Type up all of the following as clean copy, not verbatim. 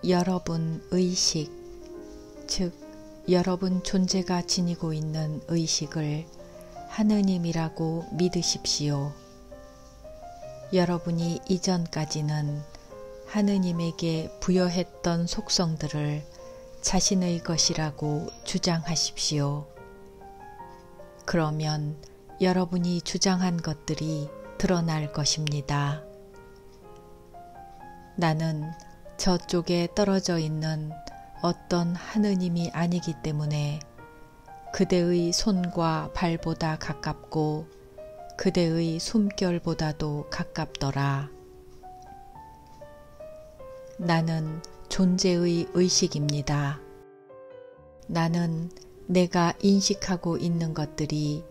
여러분 의식, 즉 여러분 존재가 지니고 있는 의식을 하느님이라고 믿으십시오. 여러분이 이전까지는 하느님에게 부여했던 속성들을 자신의 것이라고 주장하십시오. 그러면 여러분이 주장한 것들이 드러날 것입니다. 나는 저쪽에 떨어져 있는 어떤 하느님이 아니기 때문에 그대의 손과 발보다 가깝고 그대의 숨결보다도 가깝더라. 나는 존재의 의식입니다. 나는 내가 인식하고 있는 것들이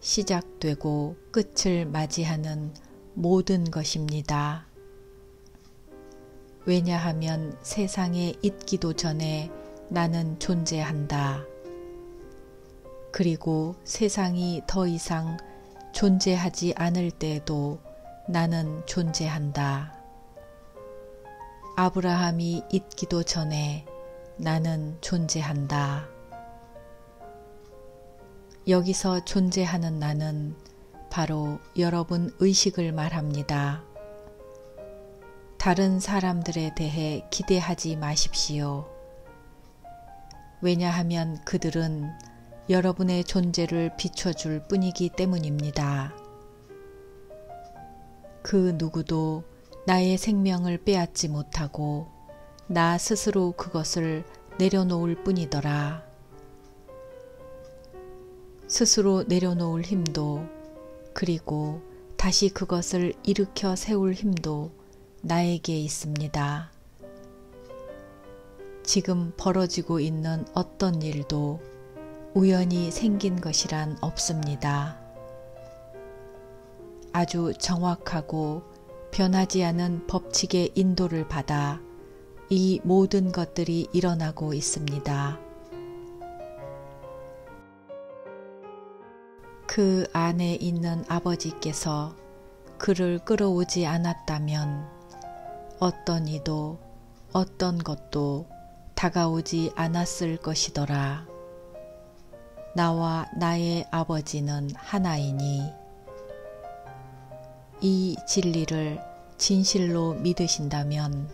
시작되고 끝을 맞이하는 모든 것입니다. 왜냐하면 세상에 있기도 전에 나는 존재한다. 그리고 세상이 더 이상 존재하지 않을 때에도 나는 존재한다. 아브라함이 있기도 전에 나는 존재한다. 여기서 존재하는 나는 바로 여러분 의식을 말합니다. 다른 사람들에 대해 기대하지 마십시오. 왜냐하면 그들은 여러분의 존재를 비춰줄 뿐이기 때문입니다. 그 누구도 나의 생명을 빼앗지 못하고 나 스스로 그것을 내려놓을 뿐이더라. 스스로 내려놓을 힘도 그리고 다시 그것을 일으켜 세울 힘도 나에게 있습니다. 지금 벌어지고 있는 어떤 일도 우연히 생긴 것이란 없습니다. 아주 정확하고 변하지 않은 법칙의 인도를 받아 이 모든 것들이 일어나고 있습니다. 그 안에 있는 아버지께서 그를 끌어오지 않았다면 어떤 이도 어떤 것도 다가오지 않았을 것이더라. 나와 나의 아버지는 하나이니 이 진리를 진실로 믿으신다면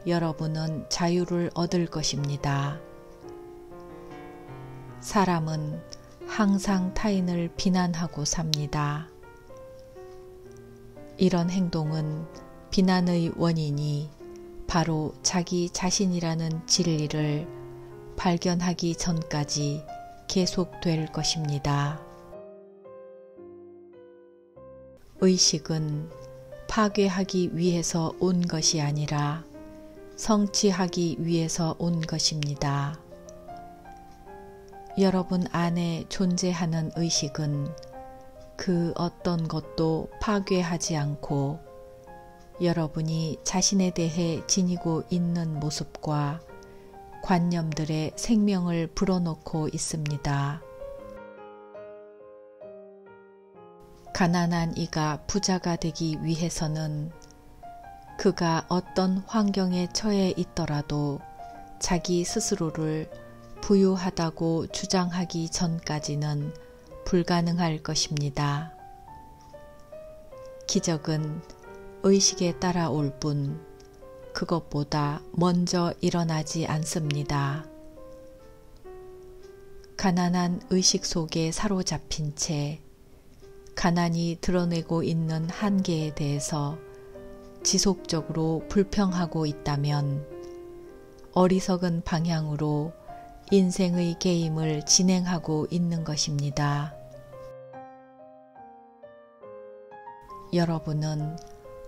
여러분은 자유를 얻을 것입니다. 사람은 항상 타인을 비난하고 삽니다. 이런 행동은 비난의 원인이 바로 자기 자신이라는 진리를 발견하기 전까지 계속될 것입니다. 의식은 파괴하기 위해서 온 것이 아니라 성취하기 위해서 온 것입니다. 여러분 안에 존재하는 의식은 그 어떤 것도 파괴하지 않고 여러분이 자신에 대해 지니고 있는 모습과 관념들의 생명을 불어넣고 있습니다. 가난한 이가 부자가 되기 위해서는 그가 어떤 환경에 처해 있더라도 자기 스스로를 부유하다고 주장하기 전까지는 불가능할 것입니다. 기적은 의식에 따라올 뿐 그것보다 먼저 일어나지 않습니다. 가난한 의식 속에 사로잡힌 채 가난이 드러내고 있는 한계에 대해서 지속적으로 불평하고 있다면 어리석은 방향으로 인생의 게임을 진행하고 있는 것입니다. 여러분은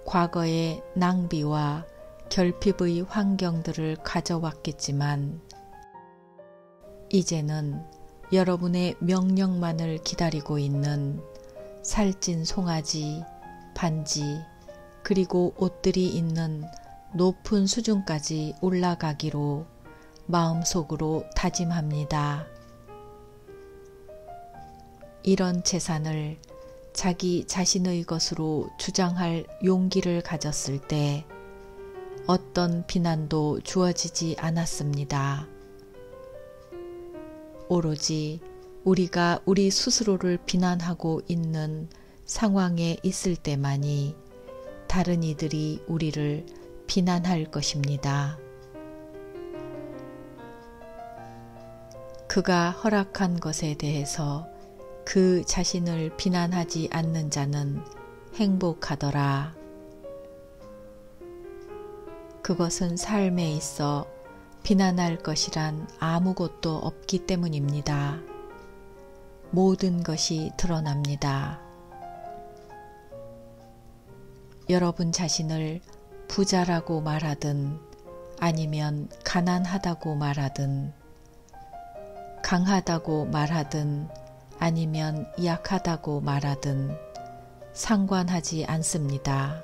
과거의 낭비와 결핍의 환경들을 가져왔겠지만 이제는 여러분의 명령만을 기다리고 있는 살찐 송아지, 반지, 그리고 옷들이 있는 높은 수준까지 올라가기로 마음속으로 다짐합니다. 이런 재산을 자기 자신의 것으로 주장할 용기를 가졌을 때 어떤 비난도 주어지지 않았습니다. 오로지 우리가 우리 스스로를 비난하고 있는 상황에 있을 때만이 다른 이들이 우리를 비난할 것입니다. 그가 허락한 것에 대해서 그 자신을 비난하지 않는 자는 행복하더라. 그것은 삶에 있어 비난할 것이란 아무것도 없기 때문입니다. 모든 것이 드러납니다. 여러분 자신을 부자라고 말하든 아니면 가난하다고 말하든 강하다고 말하든 아니면 약하다고 말하든 상관하지 않습니다.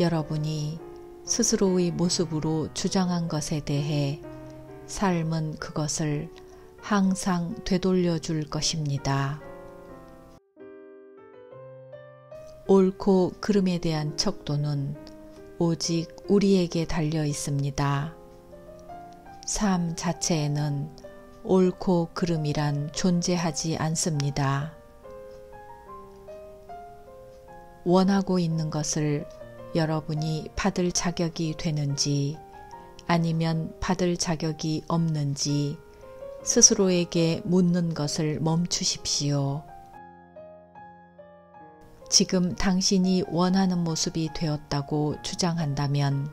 여러분이 스스로의 모습으로 주장한 것에 대해 삶은 그것을 항상 되돌려 줄 것입니다. 옳고 그름에 대한 척도는 오직 우리에게 달려 있습니다. 삶 자체에는 옳고 그름이란 존재하지 않습니다. 원하고 있는 것을 여러분이 받을 자격이 되는지 아니면 받을 자격이 없는지 스스로에게 묻는 것을 멈추십시오. 지금 당신이 원하는 모습이 되었다고 주장한다면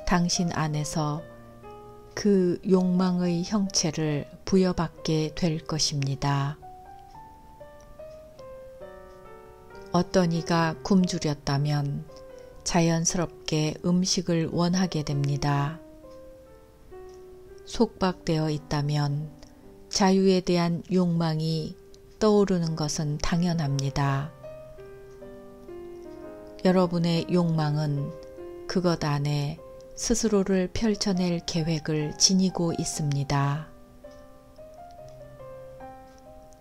당신 안에서 그 욕망의 형체를 부여받게 될 것입니다. 어떤 이가 굶주렸다면 자연스럽게 음식을 원하게 됩니다. 속박되어 있다면 자유에 대한 욕망이 떠오르는 것은 당연합니다. 여러분의 욕망은 그것 안에 스스로를 펼쳐낼 계획을 지니고 있습니다.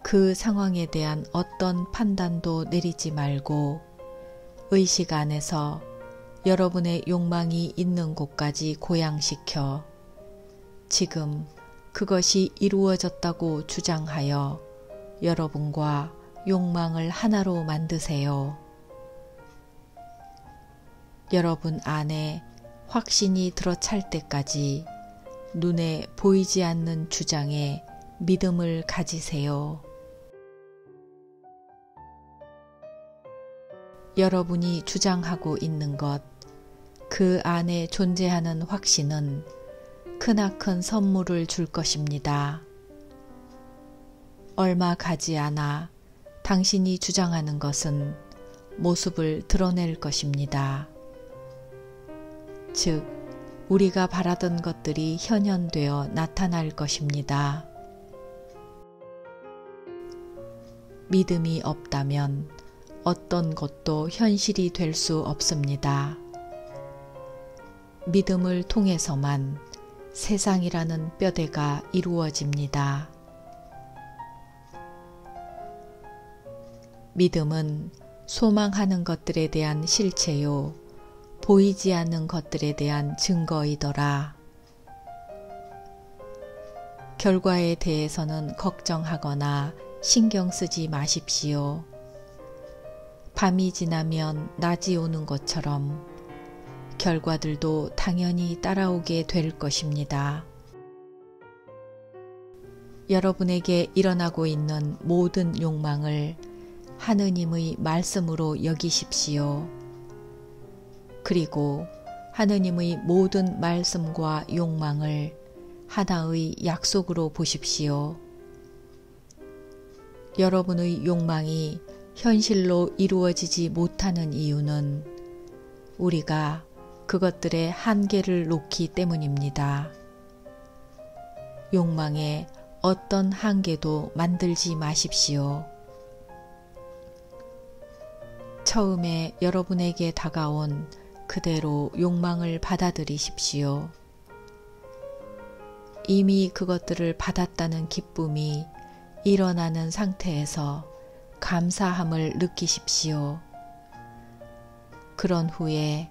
그 상황에 대한 어떤 판단도 내리지 말고 의식 안에서 여러분의 욕망이 있는 곳까지 고양시켜 지금 그것이 이루어졌다고 주장하여 여러분과 욕망을 하나로 만드세요. 여러분 안에 확신이 들어찰 때까지 눈에 보이지 않는 주장에 믿음을 가지세요. 여러분이 주장하고 있는 것, 그 안에 존재하는 확신은 크나큰 선물을 줄 것입니다. 얼마 가지 않아 당신이 주장하는 것은 모습을 드러낼 것입니다. 즉, 우리가 바라던 것들이 현현되어 나타날 것입니다. 믿음이 없다면 어떤 것도 현실이 될 수 없습니다. 믿음을 통해서만 세상이라는 뼈대가 이루어집니다. 믿음은 소망하는 것들에 대한 실체요, 보이지 않는 것들에 대한 증거이더라. 결과에 대해서는 걱정하거나 신경 쓰지 마십시오. 밤이 지나면 낮이 오는 것처럼 결과들도 당연히 따라오게 될 것입니다. 여러분에게 일어나고 있는 모든 욕망을 하느님의 말씀으로 여기십시오. 그리고 하느님의 모든 말씀과 욕망을 하나의 약속으로 보십시오. 여러분의 욕망이 현실로 이루어지지 못하는 이유는 우리가 그것들의 한계를 놓기 때문입니다. 욕망에 어떤 한계도 만들지 마십시오. 처음에 여러분에게 다가온 그대로 욕망을 받아들이십시오. 이미 그것들을 받았다는 기쁨이 일어나는 상태에서 감사함을 느끼십시오. 그런 후에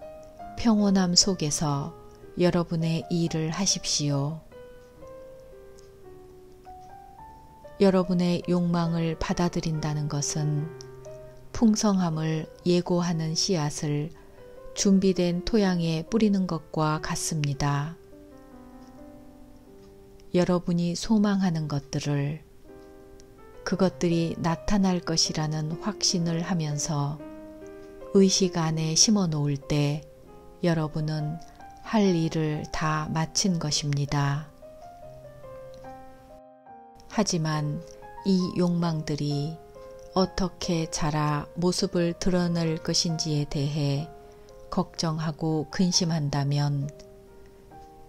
평온함 속에서 여러분의 일을 하십시오. 여러분의 욕망을 받아들인다는 것은 풍성함을 예고하는 씨앗을 준비된 토양에 뿌리는 것과 같습니다. 여러분이 소망하는 것들을, 그것들이 나타날 것이라는 확신을 하면서 의식 안에 심어 놓을 때 여러분은 할 일을 다 마친 것입니다. 하지만 이 욕망들이 어떻게 자라 모습을 드러낼 것인지에 대해 걱정하고 근심한다면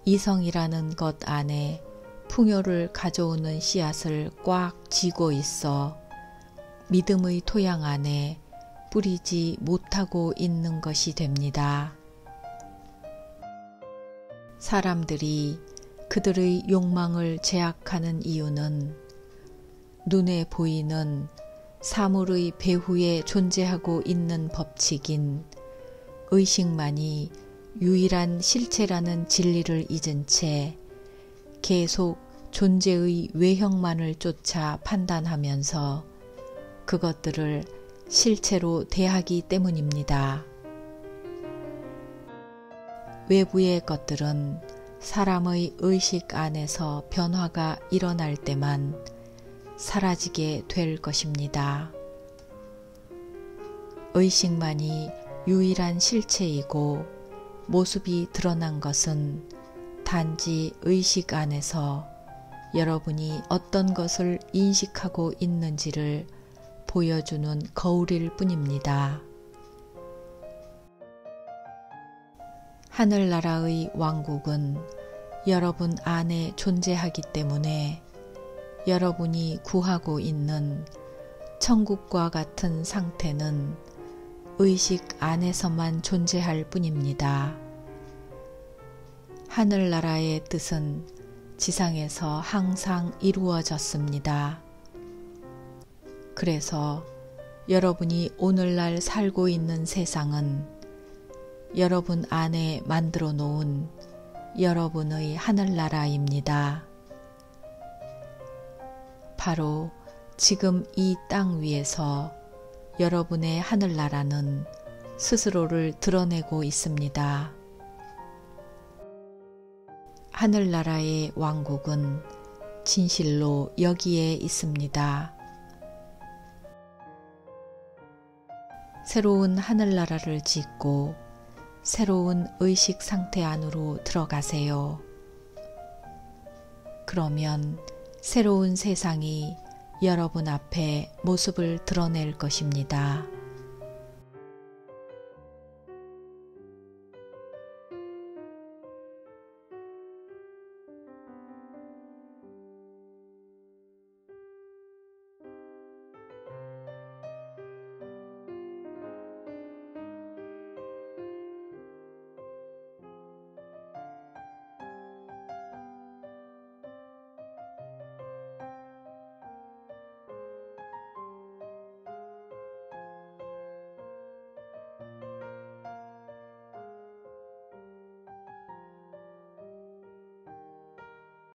이성이라는 것 안에 풍요를 가져오는 씨앗을 꽉 쥐고 있어 믿음의 토양 안에 뿌리지 못하고 있는 것이 됩니다. 사람들이 그들의 욕망을 제약하는 이유는 눈에 보이는 사물의 배후에 존재하고 있는 법칙인 의식만이 유일한 실체라는 진리를 잊은 채 계속 존재의 외형만을 쫓아 판단하면서 그것들을 실체로 대하기 때문입니다. 외부의 것들은 사람의 의식 안에서 변화가 일어날 때만 사라지게 될 것입니다. 의식만이 유일한 실체이고 모습이 드러난 것은 단지 의식 안에서 여러분이 어떤 것을 인식하고 있는지를 보여주는 거울일 뿐입니다. 하늘나라의 왕국은 여러분 안에 존재하기 때문에 여러분이 구하고 있는 천국과 같은 상태는 의식 안에서만 존재할 뿐입니다. 하늘나라의 뜻은 지상에서 항상 이루어졌습니다. 그래서 여러분이 오늘날 살고 있는 세상은 여러분 안에 만들어 놓은 여러분의 하늘나라입니다. 바로 지금 이 땅 위에서 여러분의 하늘나라는 스스로를 드러내고 있습니다. 하늘나라의 왕국은 진실로 여기에 있습니다. 새로운 하늘나라를 짓고 새로운 의식 상태 안으로 들어가세요. 그러면 새로운 세상이 여러분 앞에 모습을 드러낼 것입니다.